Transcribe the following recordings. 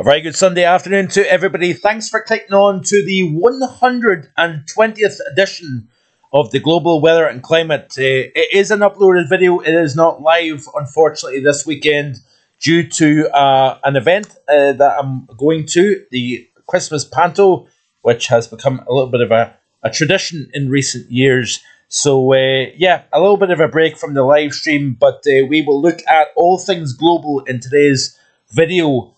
A very good Sunday afternoon to everybody. Thanks for clicking on to the 120th edition of the Global Weather and Climate. It is an uploaded video. It is not live, unfortunately, this weekend due to an event that I'm going to, the Christmas Panto, which has become a little bit of a tradition in recent years. So, a little bit of a break from the live stream, but we will look at all things global in today's video.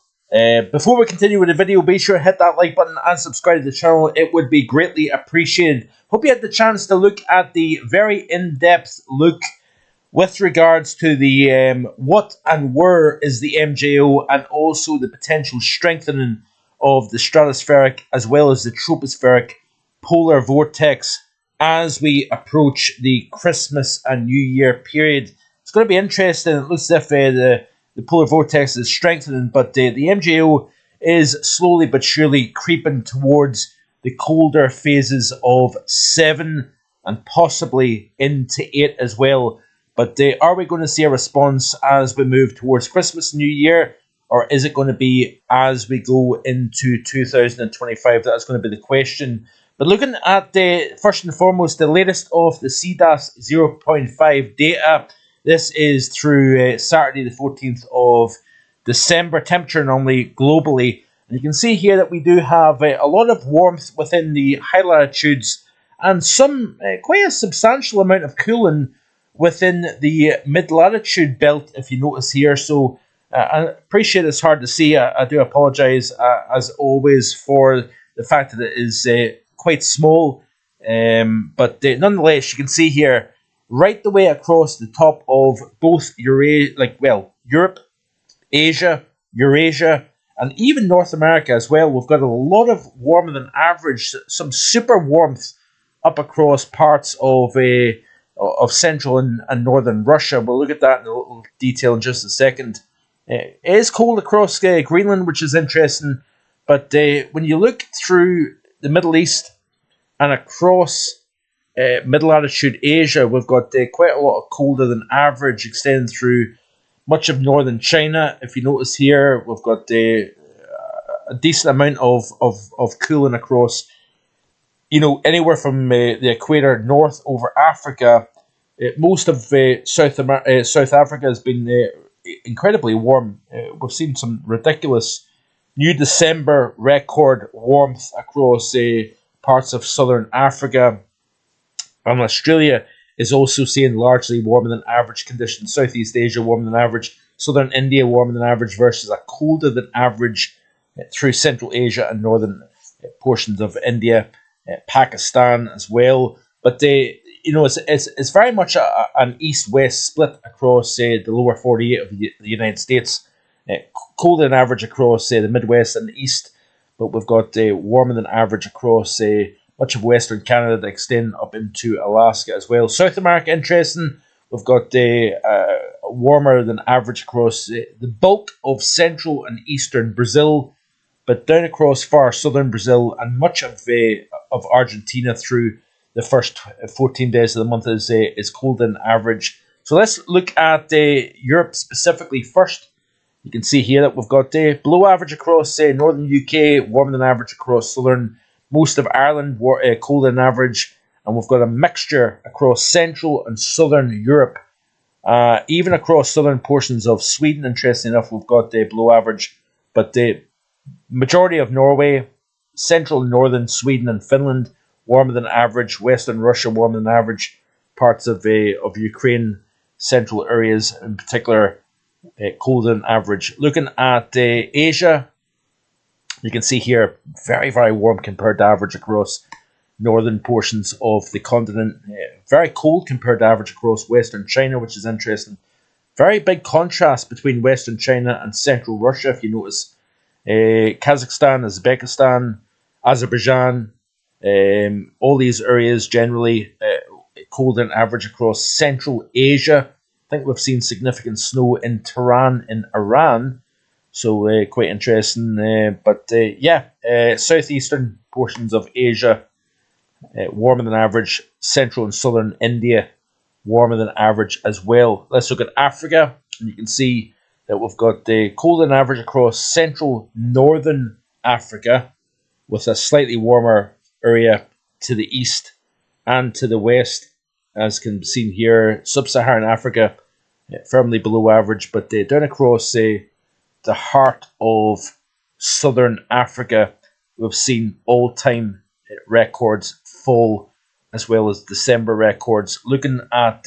Before we continue with the video, be sure to hit that like button and subscribe to the channel. It would be greatly appreciated. Hope you had the chance to look at the very in-depth look with regards to the what and where is the MJO, and also the potential strengthening of the stratospheric as well as the tropospheric polar vortex as we approach the Christmas and New Year period. It's going to be interesting. It looks as if the polar vortex is strengthening, but the MJO is slowly but surely creeping towards the colder phases of 7 and possibly into 8 as well. But are we going to see a response as we move towards Christmas, New Year, or is it going to be as we go into 2025? That's going to be the question. But looking at first and foremost, the latest of the CDAS 0.5 data. This is through Saturday the 14th of December, temperature anomaly globally. And you can see here that we do have a lot of warmth within the high latitudes and some quite a substantial amount of cooling within the mid-latitude belt, if you notice here. So I appreciate it's hard to see. I do apologise, as always, for the fact that it is quite small. But nonetheless, you can see here, right the way across the top of both Europe, Asia, Eurasia, and even North America as well. We've got a lot of warmer than average, some super warmth up across parts of central and northern Russia. We'll look at that in a little detail in just a second. It is cold across Greenland, which is interesting, but when you look through the Middle East and across mid-latitude Asia, we've got quite a lot of colder than average extending through much of northern China. If you notice here, we've got a decent amount of cooling across, anywhere from the equator north over Africa. Most of South Africa has been incredibly warm. We've seen some ridiculous new December record warmth across parts of southern Africa. And Australia is also seeing largely warmer than average conditions. Southeast Asia warmer than average. Southern India warmer than average versus a colder than average through Central Asia and northern portions of India, Pakistan as well. But it's very much an east-west split across the lower 48 of the United States. Colder than average across the Midwest and the East, but we've got warmer than average across much of Western Canada that extend up into Alaska as well. South America, interesting. We've got warmer than average across the bulk of central and eastern Brazil, but down across far southern Brazil and much of Argentina through the first 14 days of the month is colder than average. So let's look at Europe specifically first. You can see here that we've got below average across northern UK, warmer than average across southern most of Ireland, colder than average, and we've got a mixture across central and southern Europe. Even across southern portions of Sweden, interesting enough, we've got below average, but the majority of Norway, central and northern Sweden and Finland, warmer than average, western Russia, warmer than average, parts of Ukraine, central areas in particular, colder than average. Looking at Asia, you can see here, very, very warm compared to average across northern portions of the continent. Very cold compared to average across western China, which is interesting. Very big contrast between western China and central Russia, if you notice. Kazakhstan, Uzbekistan, Azerbaijan, all these areas generally colder than average across central Asia. I think we've seen significant snow in Tehran in Iran. So quite interesting, southeastern portions of Asia, warmer than average. Central and southern India, warmer than average as well. Let's look at Africa, and you can see that we've got the colder than average across central northern Africa, with a slightly warmer area to the east and to the west, as can be seen here. Sub-Saharan Africa firmly below average, but down across the heart of southern Africa, we've seen all-time records fall, as well as December records. Looking at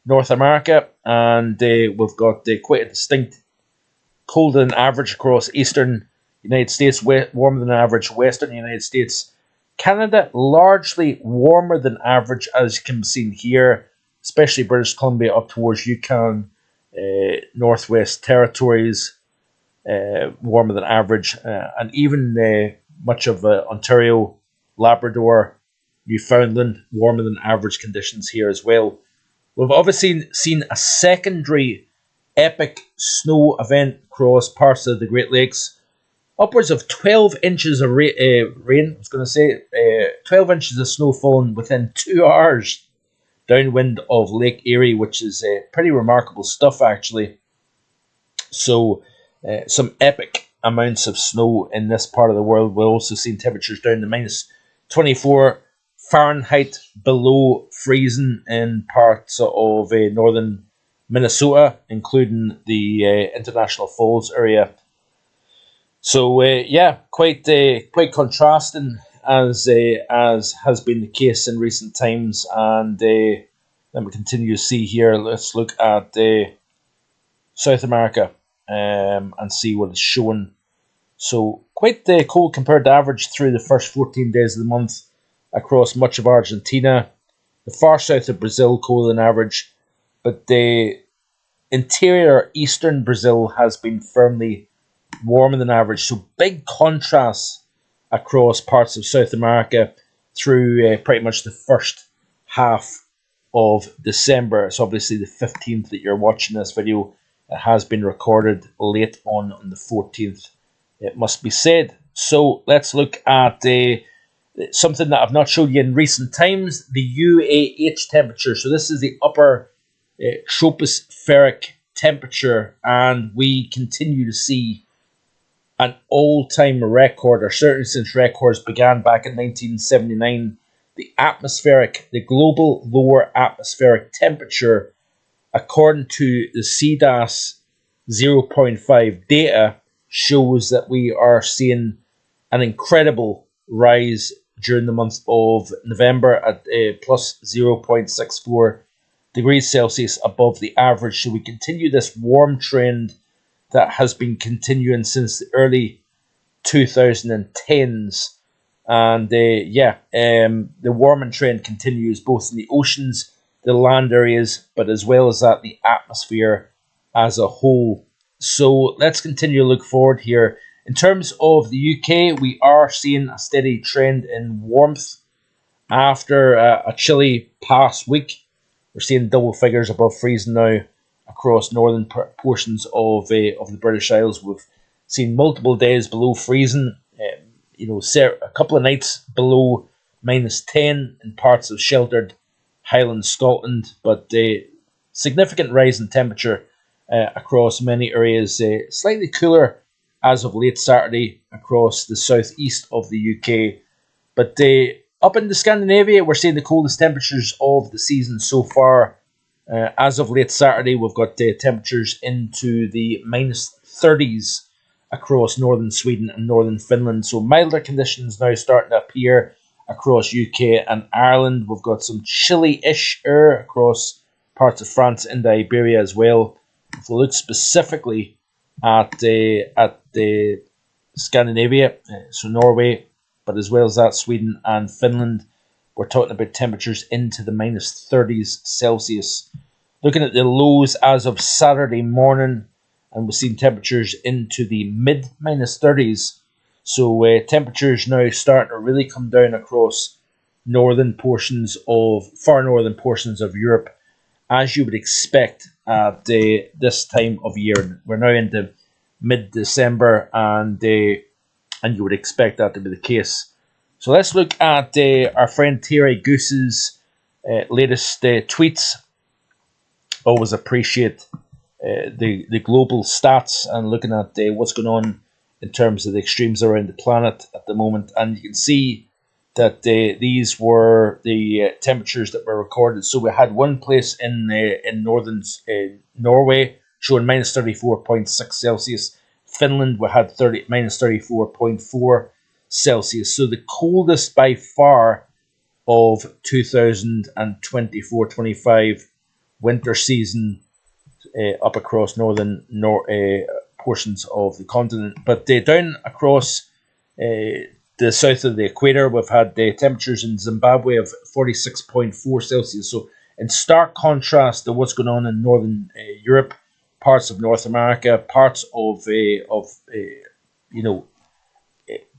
North America, and we've got quite a distinct colder than average across eastern United States, warmer than average western United States. Canada, largely warmer than average, as can be seen here, especially British Columbia up towards Yukon, Northwest Territories, warmer than average, and even much of Ontario, Labrador, Newfoundland, warmer than average conditions here as well. We've obviously seen a secondary epic snow event across parts of the Great Lakes. Upwards of 12 inches of rain, 12 inches of snow falling within 2 hours downwind of Lake Erie, which is pretty remarkable stuff, actually. So, some epic amounts of snow in this part of the world. We've also seen temperatures down to minus 24 Fahrenheit below freezing in parts of northern Minnesota, including the International Falls area. So quite contrasting as has been the case in recent times, and then we continue to see here. Let's look at South America and see what it's showing. So quite cold compared to average through the first 14 days of the month across much of Argentina, the far south of Brazil colder than average, but the interior eastern Brazil has been firmly warmer than average. So big contrasts across parts of South America through pretty much the first half of December. It's obviously the 15th that you're watching this video. It has been recorded late on the 14th, it must be said. So let's look at something that I've not showed you in recent times, the UAH temperature. So this is the upper tropospheric temperature, and we continue to see an all-time record, or certainly since records began back in 1979, the global lower atmospheric temperature, according to the CDAS 0.5 data, shows that we are seeing an incredible rise during the month of November at plus 0.64 degrees Celsius above the average. So we continue this warm trend that has been continuing since the early 2010s. And the warming trend continues both in the oceans, the land areas, but as well as that, the atmosphere as a whole. So let's continue to look forward here. In terms of the UK, we are seeing a steady trend in warmth after a chilly past week. We're seeing double figures above freezing now across northern portions of the British Isles. We've seen multiple days below freezing. A couple of nights below minus 10 in parts of sheltered Highland Scotland, but significant rise in temperature across many areas. Slightly cooler as of late Saturday across the southeast of the UK. But up in Scandinavia, we're seeing the coldest temperatures of the season so far. As of late Saturday, we've got temperatures into the minus 30s across northern Sweden and northern Finland. So milder conditions now starting to appear across UK and Ireland. We've got some chilly-ish air across parts of France and Iberia as well. If we look specifically at the Scandinavia, so Norway, but as well as that, Sweden and Finland, we're talking about temperatures into the minus 30s Celsius. Looking at the lows as of Saturday morning, and we've seen temperatures into the mid minus 30s. So temperatures now starting to really come down across far northern portions of Europe, as you would expect at this time of year. We're now into mid-December, and you would expect that to be the case. So let's look at our friend Terry Goose's latest tweets. Always appreciate the global stats and looking at what's going on in terms of the extremes around the planet at the moment, and you can see that these were the temperatures that were recorded. So we had one place in northern Norway showing minus 34.6 Celsius. Finland, we had minus 34.4 Celsius. So the coldest by far of 2024-25 winter season up across northern portions of the continent. But down across the south of the equator, we've had temperatures in Zimbabwe of 46.4 Celsius. So in stark contrast to what's going on in northern Europe, parts of North America, parts of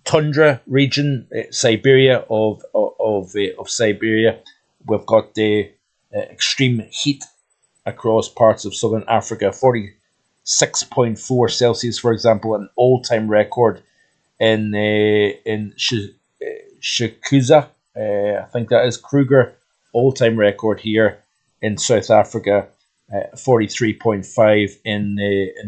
tundra region, Siberia of Siberia, we've got the extreme heat across parts of southern Africa. 46.4 Celsius, for example, an all-time record in Shikuza, I think that is Kruger, all-time record here in South Africa. 43.5 in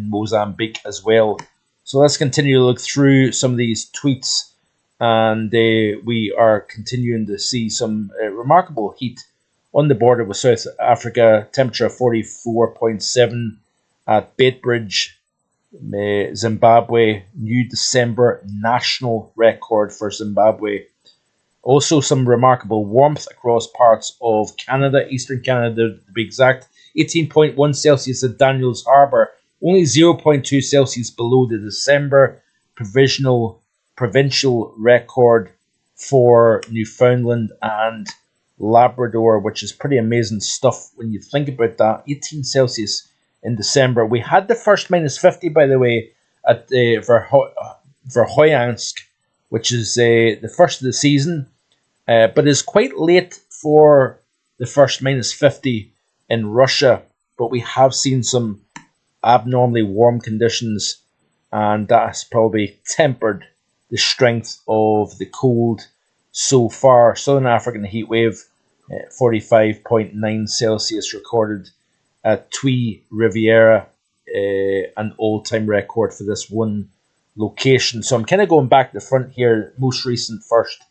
Mozambique as well. So let's continue to look through some of these tweets, and we are continuing to see some remarkable heat on the border with South Africa. Temperature 44.7 at Baitbridge, Zimbabwe. New December national record for Zimbabwe. Also some remarkable warmth across parts of Canada, eastern Canada to be exact. 18.1 Celsius at Daniels Harbour, only 0.2 Celsius below the December provincial record for Newfoundland and Labrador, which is pretty amazing stuff when you think about that. 18 Celsius in December. We had the first minus 50, by the way, at Verkhoyansk, which is the first of the season, but is quite late for the first minus 50 in Russia. But we have seen some abnormally warm conditions, and that has probably tempered the strength of the cold so far. Southern African heat wave, 45.9 Celsius recorded at Twee Riviera, an all-time record for this one location. So I'm kind of going back to the front here, most recent first,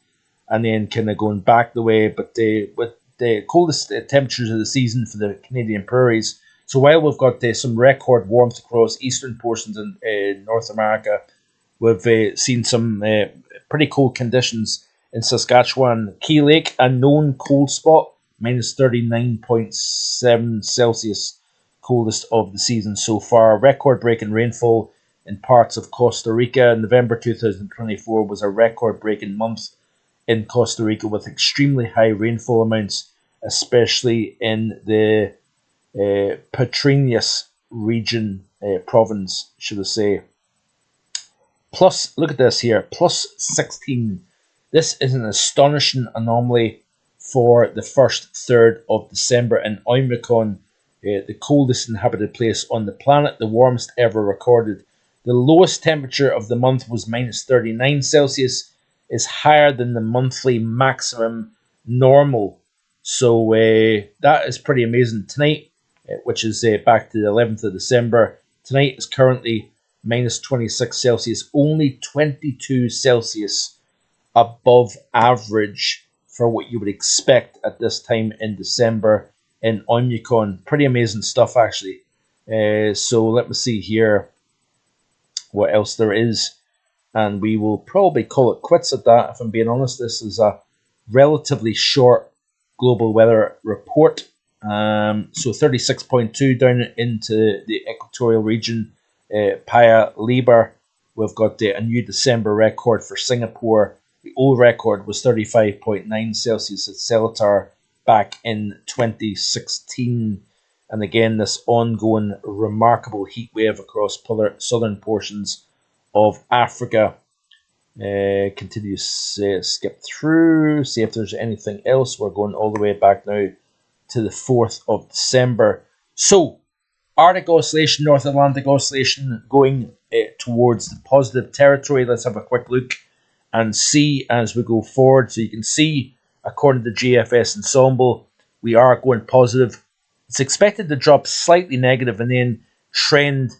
and then kind of going back the way, but with the coldest temperatures of the season for the Canadian prairies. So while we've got some record warmth across eastern portions in North America, we've seen some pretty cold conditions in Saskatchewan. Key Lake, a known cold spot, minus 39.7 Celsius, coldest of the season so far. Record-breaking rainfall in parts of Costa Rica. November 2024 was a record-breaking month in Costa Rica with extremely high rainfall amounts, especially in the Patrinas region, province, should I say. Plus, look at this here, plus 16. This is an astonishing anomaly for the first third of December in Omicron, the coldest inhabited place on the planet, the warmest ever recorded. The lowest temperature of the month was minus 39 Celsius, is higher than the monthly maximum normal. So that is pretty amazing. Tonight, which is back to the 11th of December, tonight is currently minus 26 Celsius, only 22 Celsius above average for what you would expect at this time in December in Omicron. Pretty amazing stuff, actually. So let me see here what else there is, and we will probably call it quits at that, if I'm being honest. This is a relatively short global weather report. So 36.2 down into the equatorial region, Paya Liber. We've got a new December record for Singapore. The old record was 35.9 Celsius at Seletar back in 2016. And again, this ongoing remarkable heat wave across southern portions of Africa. Continue to skip through, see if there's anything else. We're going all the way back now to the 4th of December. So, Arctic Oscillation, North Atlantic Oscillation going towards the positive territory. Let's have a quick look and see as we go forward. So you can see, according to GFS Ensemble, we are going positive. It's expected to drop slightly negative and then trend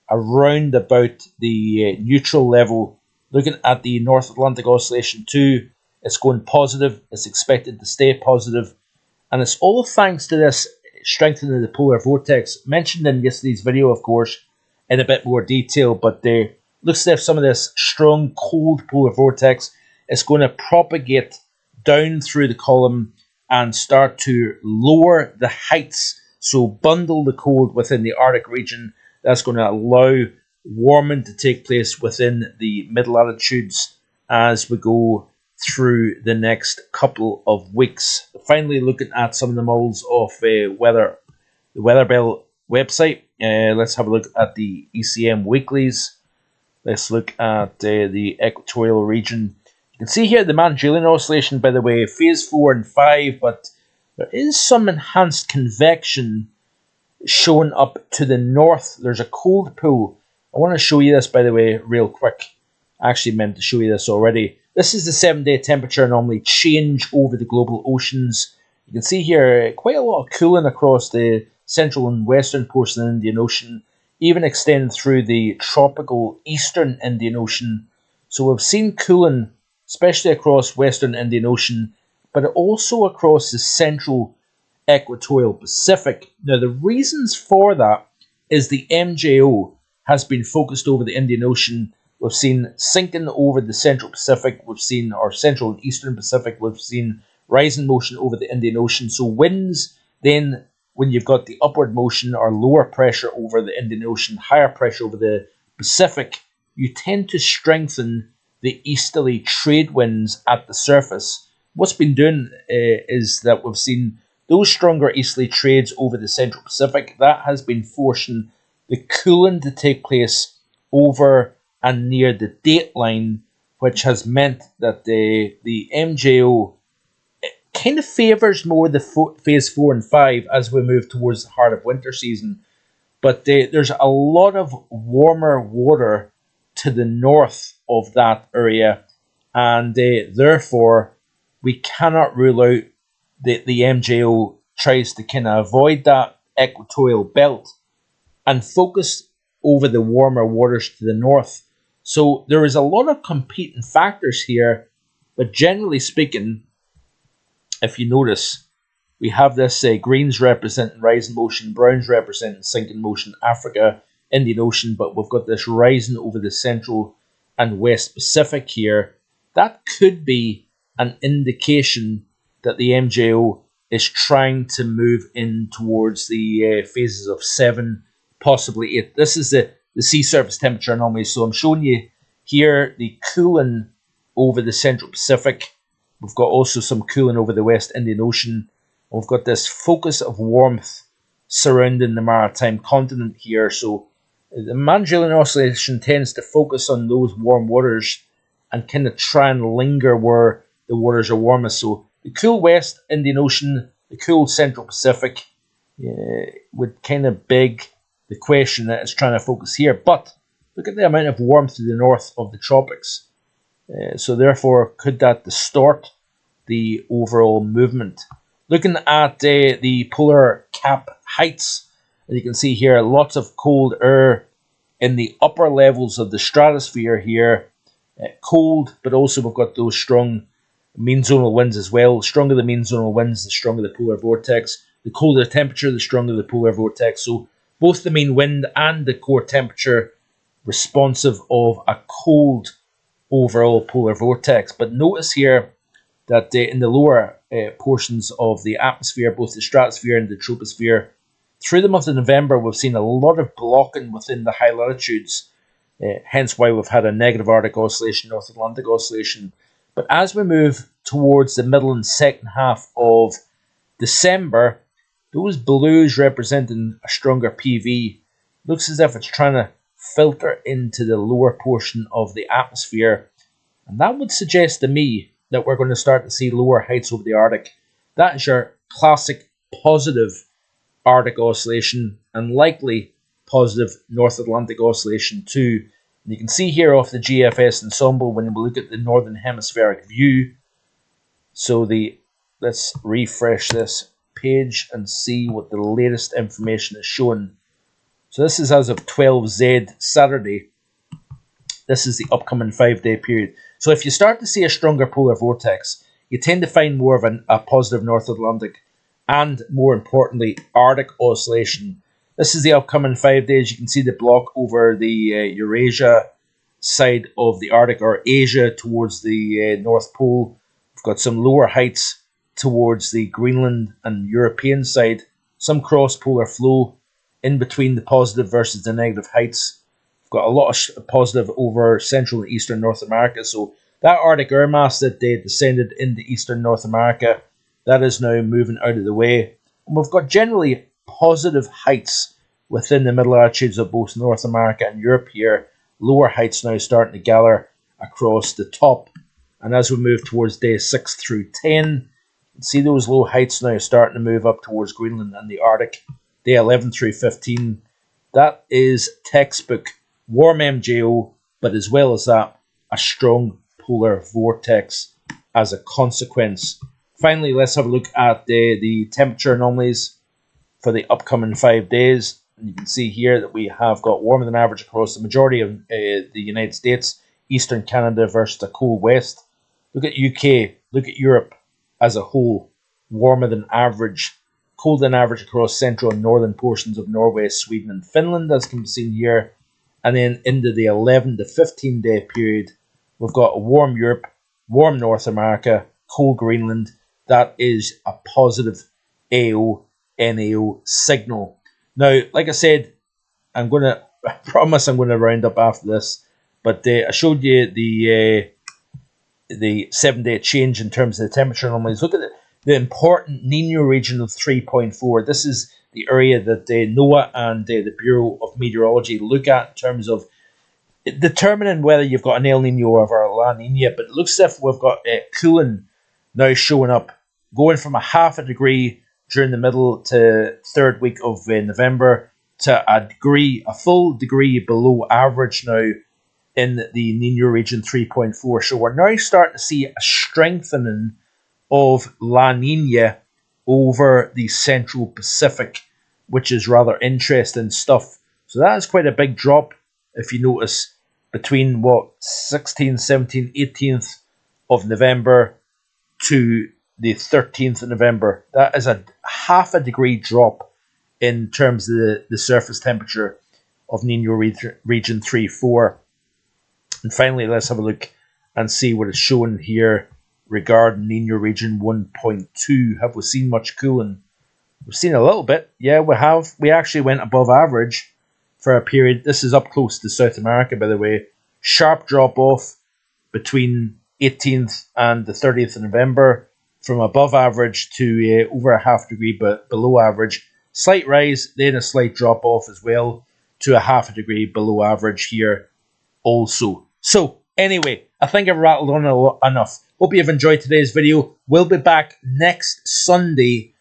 around about the neutral level. Looking at the North Atlantic Oscillation 2, it's going positive. It's expected to stay positive. And it's all thanks to this strengthening the polar vortex, mentioned in yesterday's video, of course, in a bit more detail. But looks as if some of this strong, cold polar vortex is going to propagate down through the column and start to lower the heights. So bundle the cold within the Arctic region. That's going to allow warming to take place within the mid latitudes as we go through the next couple of weeks. Finally, looking at some of the models of the Weather Bell website. Let's have a look at the ECM weeklies. Let's look at the equatorial region. You can see here the Mangelian Oscillation, by the way, phase 4 and 5, but there is some enhanced convection showing up to the north. There's a cold pool. I want to show you this, by the way, real quick. I actually meant to show you this already. This is the 7-day temperature anomaly change over the global oceans. You can see here quite a lot of cooling across the central and western portion of the Indian Ocean, even extending through the tropical eastern Indian Ocean. So we've seen cooling, especially across western Indian Ocean, but also across the central equatorial Pacific. Now, the reasons for that is the MJO has been focused over the Indian Ocean. We've seen sinking over the central Pacific. We've seen our central and eastern Pacific. We've seen rising motion over the Indian Ocean. So winds, then when you've got the upward motion or lower pressure over the Indian Ocean, higher pressure over the Pacific, you tend to strengthen the easterly trade winds at the surface. What's been doing is that we've seen those stronger easterly trades over the central Pacific. That has been forcing the cooling to take place over and near the date line, which has meant that the MJO kind of favours more the phase 4 and 5 as we move towards the heart of winter season. But there's a lot of warmer water to the north of that area, and therefore we cannot rule out that the MJO tries to kind of avoid that equatorial belt and focus over the warmer waters to the north. So there is a lot of competing factors here, but generally speaking, if you notice, we have this greens representing rising motion, browns representing sinking motion, Africa, Indian Ocean, but we've got this rising over the central and west Pacific here. That could be an indication that the MJO is trying to move in towards the phases of 7, possibly 8. This is the sea surface temperature anomaly. So I'm showing you here the cooling over the central Pacific. We've got also some cooling over the West Indian Ocean. We've got this focus of warmth surrounding the maritime continent here. So the Mangelian Oscillation tends to focus on those warm waters and kind of try and linger where the waters are warmest. So the cool West Indian Ocean, the cool Central Pacific would kind of beg the question that it's trying to focus here. But look at the amount of warmth to the north of the tropics. So therefore, could that distort the overall movement? Looking at the polar cap heights, as you can see here, lots of cold air in the upper levels of the stratosphere here. Cold, but also we've got those strong mean zonal winds as well. The stronger the mean zonal winds, the stronger the polar vortex. The colder the temperature, the stronger the polar vortex. So both the mean wind and the core temperature responsive of a cold overall polar vortex. But notice here that in the lower portions of the atmosphere, both the stratosphere and the troposphere, through the month of November, we've seen a lot of blocking within the high latitudes, hence why we've had a negative Arctic oscillation, North Atlantic oscillation. But as we move towards the middle and second half of December, those blues representing a stronger PV looks as if it's trying to filter into the lower portion of the atmosphere. And that would suggest to me that we're going to start to see lower heights over the Arctic. That is your classic positive Arctic oscillation and likely positive North Atlantic oscillation too. And you can see here off the GFS ensemble when we look at the northern hemispheric view. So let's refresh this page and see what the latest information is showing. So this is as of 12Z Saturday. This is the upcoming 5-day period. So if you start to see a stronger polar vortex, you tend to find more of a positive North Atlantic and, more importantly, Arctic oscillation. This is the upcoming 5 days. You can see the block over the Eurasia side of the Arctic, or Asia towards the North Pole. We've got some lower heights towards the Greenland and European side. Some cross-polar flow in between the positive versus the negative heights. We've got a lot of positive over Central and Eastern North America. So that Arctic air mass that they descended into Eastern North America, that is now moving out of the way. And we've got generally positive heights within the middle latitudes of both North America and Europe here. Lower heights now starting to gather across the top. And as we move towards day 6 through 10, you can see those low heights now starting to move up towards Greenland and the Arctic. Day 11 through 15, that is textbook warm MJO, but as well as that, a strong polar vortex as a consequence. Finally, let's have a look at the temperature anomalies for the upcoming 5 days. And you can see here that we have got warmer than average across the majority of the United States, Eastern Canada versus the cold West. Look at UK, look at Europe as a whole, warmer than average, colder than average across central and northern portions of Norway, Sweden and Finland, as can be seen here. And then into the 11 to 15 day period, we've got a warm Europe, warm North America, cold Greenland. That is a positive AO/NAO signal. Now, like I said, I promise I'm going to round up after this, but I showed you the 7-day change in terms of the temperature anomalies. Look at the important Nino region of 3.4. This is the area that NOAA and the Bureau of Meteorology look at in terms of determining whether you've got an El Nino or a La Nina. But it looks as if we've got cooling now showing up, going from a half a degree during the middle to third week of November to a full degree below average now in the Nino region 3.4. So we're now starting to see a strengthening of La Nina over the central Pacific, which is rather interesting stuff. So that is quite a big drop, if you notice, between 16th, 17th, 18th of November to the 13th of November. That is a half a degree drop in terms of the surface temperature of Nino region 3.4. And finally, let's have a look and see what it's showing here regarding Nino region 1.2. Have we seen much cooling? We've seen a little bit. Yeah, we have. We actually went above average for a period. This is up close to South America, by the way. Sharp drop off between 18th and the 30th of November, from above average to over a half degree but below average. Slight rise, then a slight drop off as well to a half a degree below average here also. So anyway, I think I've rattled on enough. Hope you've enjoyed today's video. We'll be back next Sunday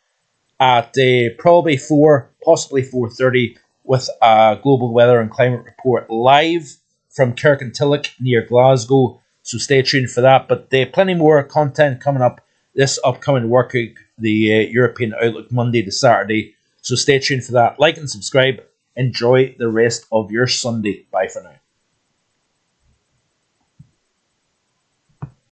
at probably 4, possibly 4:30 with a global weather and climate report live from Ni&ntilde near Glasgow. So stay tuned for that. But plenty more content coming up this upcoming work week, the European Outlook Monday to Saturday. So stay tuned for that. Like and subscribe. Enjoy the rest of your Sunday. Bye for now.